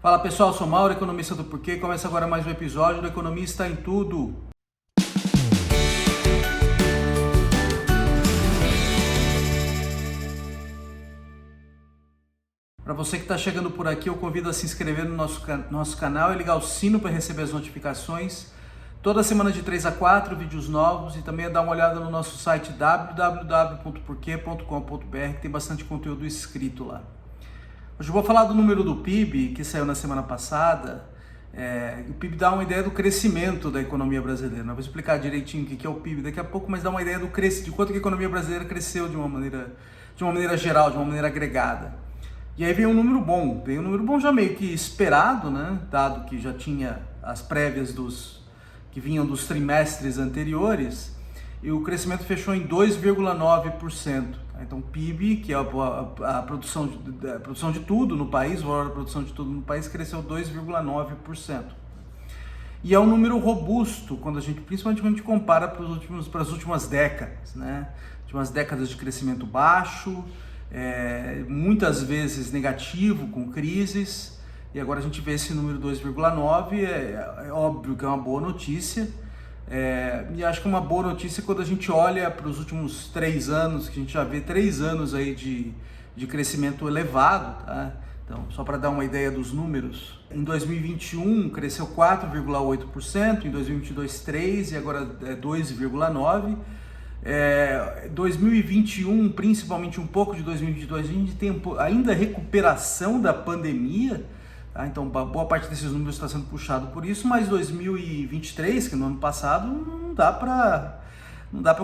Fala pessoal, sou Mauro, economista do Porquê. Começa agora mais um episódio do Economista em Tudo. Para você que está chegando por aqui, eu convido a se inscrever no nosso canal e ligar o sino para receber as notificações. Toda semana de 3 a 4, vídeos novos, e também dar uma olhada no nosso site www.porque.com.br, que tem bastante conteúdo escrito lá. Hoje eu vou falar do número do PIB, que saiu na semana passada. O PIB dá uma ideia do crescimento da economia brasileira. Eu vou explicar direitinho o que é o PIB daqui a pouco, mas dá uma ideia de quanto que a economia brasileira cresceu de uma maneira geral, de uma maneira agregada. E aí veio um número bom, já meio que esperado, né? Dado que já tinha as prévias que vinham dos trimestres anteriores, e o crescimento fechou em 2,9%. Então o PIB, que é a produção de tudo no país, o valor da produção de tudo no país, cresceu 2,9%. E é um número robusto, principalmente quando a gente compara para as últimas décadas, né? Últimas décadas de crescimento baixo, muitas vezes negativo, com crises, e agora a gente vê esse número 2,9, é óbvio que é uma boa notícia. E acho que é uma boa notícia quando a gente olha para os últimos 3 anos, que a gente já vê 3 anos aí de crescimento elevado, tá? Então, só para dar uma ideia dos números, em 2021 cresceu 4,8%, em 2022 3% e agora 2,9%. 2021, principalmente um pouco de 2022, a gente tem ainda a recuperação da pandemia. Então, boa parte desses números está sendo puxado por isso, mas 2023, que no ano passado, não dá para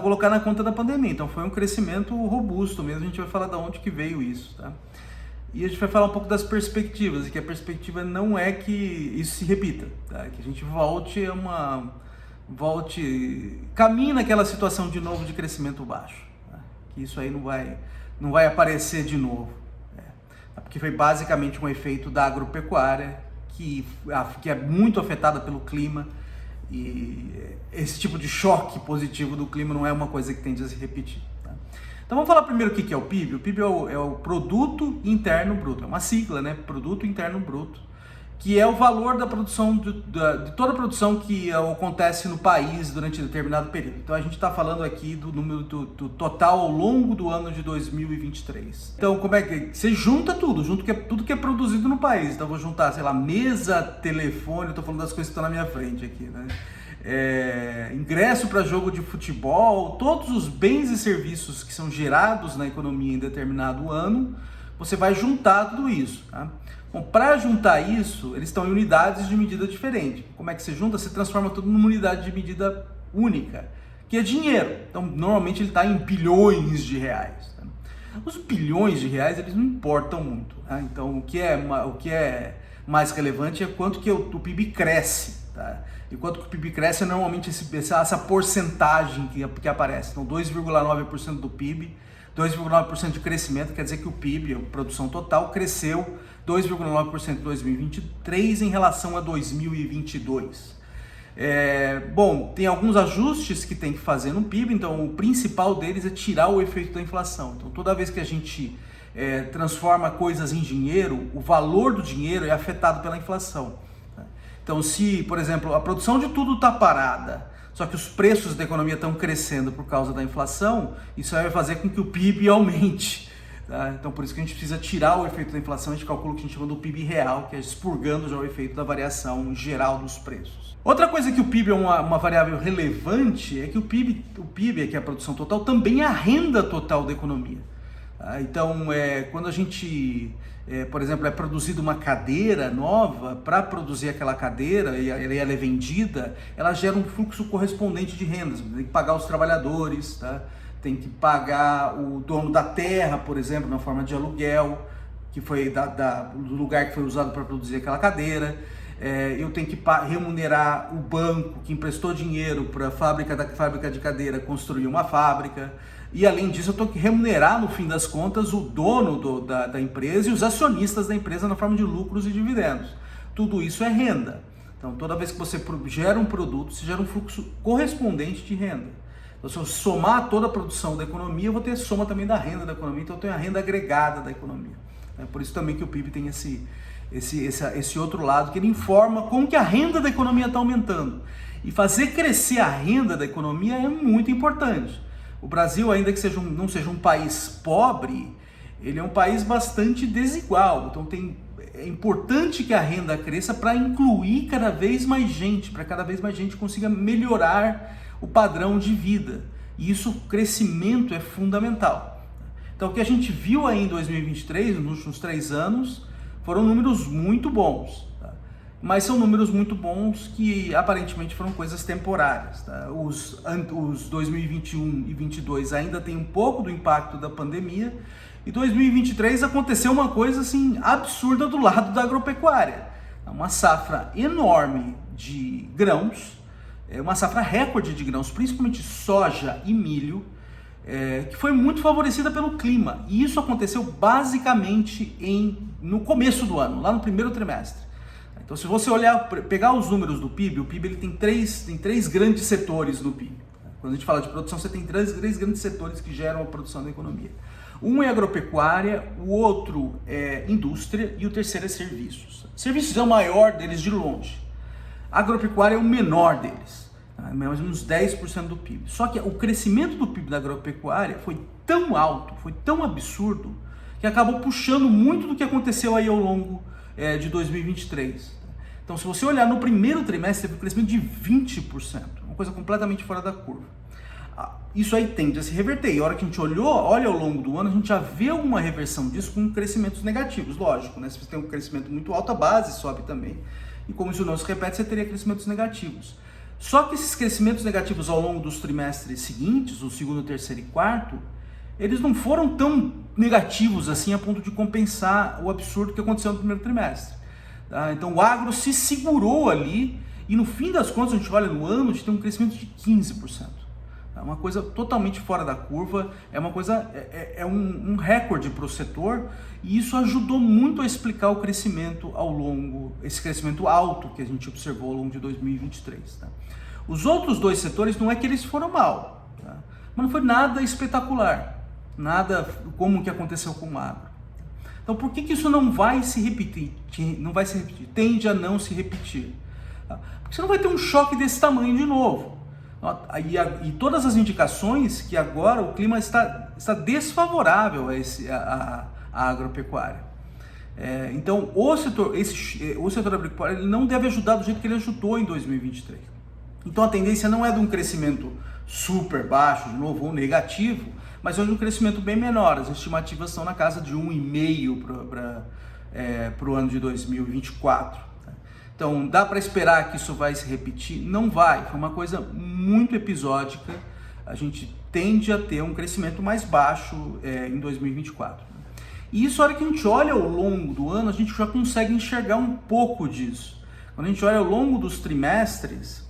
colocar na conta da pandemia. Então, foi um crescimento robusto mesmo. A gente vai falar de onde que veio isso, tá? E a gente vai falar um pouco das perspectivas, e que a perspectiva não é que isso se repita, tá? Que a gente caminhe naquela situação de novo de crescimento baixo, tá? Que isso aí não vai aparecer de novo. Porque foi basicamente um efeito da agropecuária, que é muito afetada pelo clima, e esse tipo de choque positivo do clima não é uma coisa que tende a se repetir, tá? Então vamos falar primeiro o que é o PIB. O PIB é o Produto Interno Bruto, é uma sigla, né? Produto Interno Bruto, que é o valor da produção, de toda a produção que acontece no país durante determinado período. Então a gente está falando aqui do número do total ao longo do ano de 2023. Então como é que você junta tudo que é produzido no país? Então eu vou juntar, sei lá, mesa, telefone, eu estou falando das coisas que estão na minha frente aqui, né? Ingresso para jogo de futebol, todos os bens e serviços que são gerados na economia em determinado ano, você vai juntar tudo isso, tá? Bom, para juntar isso, eles estão em unidades de medida diferente. Como é que você junta? Você transforma tudo numa unidade de medida única, que é dinheiro. Então, normalmente ele está em bilhões de reais, tá? Os bilhões de reais, eles não importam muito, tá? Então, o que é mais relevante é quanto que o PIB cresce, tá? E quanto que o PIB cresce é normalmente essa porcentagem que aparece. Então, 2,9% do PIB, 2,9% de crescimento, quer dizer que o PIB, a produção total, cresceu 2,9% em 2023 em relação a 2022. Bom, tem alguns ajustes que tem que fazer no PIB, então o principal deles é tirar o efeito da inflação. Então toda vez que a gente transforma coisas em dinheiro, o valor do dinheiro é afetado pela inflação, tá? Então se, por exemplo, a produção de tudo está parada, só que os preços da economia estão crescendo por causa da inflação, isso vai fazer com que o PIB aumente, tá? Então por isso que a gente precisa tirar o efeito da inflação. A gente calcula o que a gente chama do PIB real, que é expurgando já o efeito da variação geral dos preços. Outra coisa que o PIB é uma variável relevante é que o PIB, que é a produção total, também é a renda total da economia. Então, quando a gente, por exemplo, é produzida uma cadeira nova, para produzir aquela cadeira e ela é vendida, ela gera um fluxo correspondente de rendas. Tem que pagar os trabalhadores, tá? Tem que pagar o dono da terra, por exemplo, na forma de aluguel, que foi do lugar que foi usado para produzir aquela cadeira. Eu tenho que remunerar o banco que emprestou dinheiro para a fábrica de cadeira construir uma fábrica. E além disso, eu tenho que remunerar, no fim das contas, o dono da empresa e os acionistas da empresa na forma de lucros e dividendos. Tudo isso é renda. Então, toda vez que você gera um produto, você gera um fluxo correspondente de renda. Então, se eu somar toda a produção da economia, eu vou ter a soma também da renda da economia. Então, eu tenho a renda agregada da economia. É por isso também que o PIB tem esse outro lado, que ele informa como que a renda da economia está aumentando. E fazer crescer a renda da economia é muito importante. O Brasil, ainda que não seja um país pobre, ele é um país bastante desigual. Então é importante que a renda cresça para incluir cada vez mais gente, para cada vez mais gente consiga melhorar o padrão de vida. E isso, o crescimento é fundamental. Então o que a gente viu aí em 2023, nos últimos 3 anos, foram números muito bons. Tá? Mas são números muito bons que aparentemente foram coisas temporárias. Tá? Os 2021 e 2022 ainda tem um pouco do impacto da pandemia. E 2023 aconteceu uma coisa assim absurda do lado da agropecuária. Uma safra enorme de grãos, uma safra recorde de grãos, principalmente soja e milho, que foi muito favorecida pelo clima. E isso aconteceu basicamente no começo do ano, lá no primeiro trimestre. Então, se você pegar os números do PIB, o PIB ele tem três grandes setores no PIB. Quando a gente fala de produção, você tem três grandes setores que geram a produção da economia. Um é agropecuária, o outro é indústria e o terceiro é serviços. Serviços é o maior deles de longe. A agropecuária é o menor deles, mais ou menos 10% do PIB. Só que o crescimento do PIB da agropecuária foi tão alto, foi tão absurdo, que acabou puxando muito do que aconteceu aí ao longo de 2023. Então, se você olhar no primeiro trimestre, teve um crescimento de 20%, uma coisa completamente fora da curva. Isso aí tende a se reverter, e a hora que a gente olha ao longo do ano, a gente já vê alguma reversão disso com crescimentos negativos, lógico, né? Se você tem um crescimento muito alto, a base sobe também, e como isso não se repete, você teria crescimentos negativos. Só que esses crescimentos negativos ao longo dos trimestres seguintes, o segundo, terceiro e quarto, eles não foram tão negativos assim a ponto de compensar o absurdo que aconteceu no primeiro trimestre. Tá? Então o agro se segurou ali, e no fim das contas, a gente olha no ano, a gente tem um crescimento de 15%. É uma coisa totalmente fora da curva, um recorde para o setor, e isso ajudou muito a explicar o crescimento esse crescimento alto que a gente observou ao longo de 2023. Tá? Os outros 2 setores não é que eles foram mal, tá? Mas não foi nada espetacular, nada como o que aconteceu com o agro. Então por que isso não vai se repetir? Tende a não se repetir. Tá? Porque você não vai ter um choque desse tamanho de novo. E todas as indicações que agora o clima está desfavorável à agropecuária. Então o setor agropecuário ele não deve ajudar do jeito que ele ajudou em 2023. Então a tendência não é de um crescimento super baixo, de novo, ou negativo, mas é de um crescimento bem menor. As estimativas estão na casa de 1,5% para o ano de 2024. Então, dá para esperar que isso vai se repetir? Não vai, foi uma coisa muito episódica. A gente tende a ter um crescimento mais baixo em 2024. E isso, a hora que a gente olha ao longo do ano, a gente já consegue enxergar um pouco disso. Quando a gente olha ao longo dos trimestres,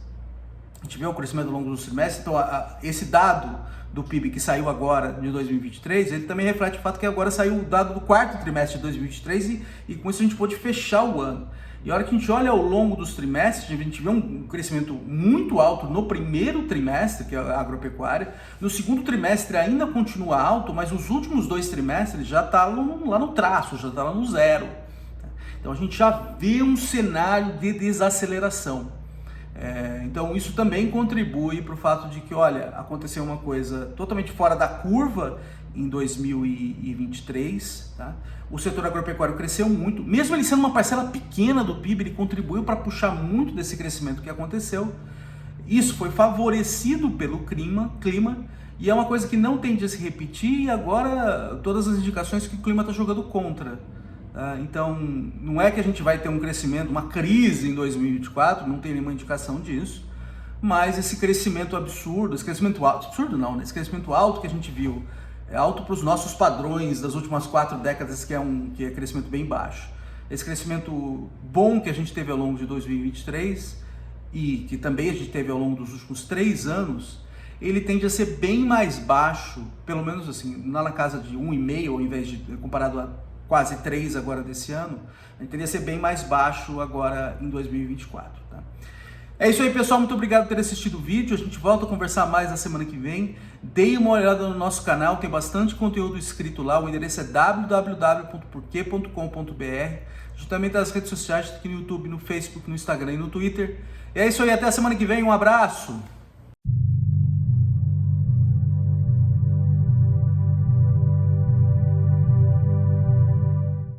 a gente vê o crescimento ao longo dos trimestres, então esse dado do PIB que saiu agora de 2023, ele também reflete o fato que agora saiu o dado do quarto trimestre de 2023 e com isso a gente pôde fechar o ano. E a hora que a gente olha ao longo dos trimestres, a gente vê um crescimento muito alto no primeiro trimestre, que é a agropecuária. No segundo trimestre ainda continua alto, mas os últimos 2 trimestres já está lá no traço, já está lá no zero. Então a gente já vê um cenário de desaceleração. Então isso também contribui para o fato de que, olha, aconteceu uma coisa totalmente fora da curva em 2023, tá? O setor agropecuário cresceu muito, mesmo ele sendo uma parcela pequena do PIB, ele contribuiu para puxar muito desse crescimento que aconteceu. Isso foi favorecido pelo clima, e é uma coisa que não tende a se repetir, e agora todas as indicações que o clima está jogando contra. Tá? Então, não é que a gente vai ter um crescimento, uma crise em 2024, não tem nenhuma indicação disso, mas esse crescimento absurdo, esse crescimento alto, absurdo não, né? Esse crescimento alto que a gente viu, é alto para os nossos padrões das últimas 4 décadas, que é crescimento bem baixo. Esse crescimento bom que a gente teve ao longo de 2023 e que também a gente teve ao longo dos últimos 3 anos, ele tende a ser bem mais baixo, pelo menos assim, lá na casa de 1,5, ao invés de, comparado a quase 3 agora desse ano, ele tende a ser bem mais baixo agora em 2024. Tá? É isso aí, pessoal, muito obrigado por ter assistido o vídeo, a gente volta a conversar mais na semana que vem. Deem uma olhada no nosso canal, tem bastante conteúdo escrito lá, o endereço é www.porque.com.br. justamente nas redes sociais, aqui no YouTube, no Facebook, no Instagram e no Twitter. E é isso aí, até a semana que vem, um abraço!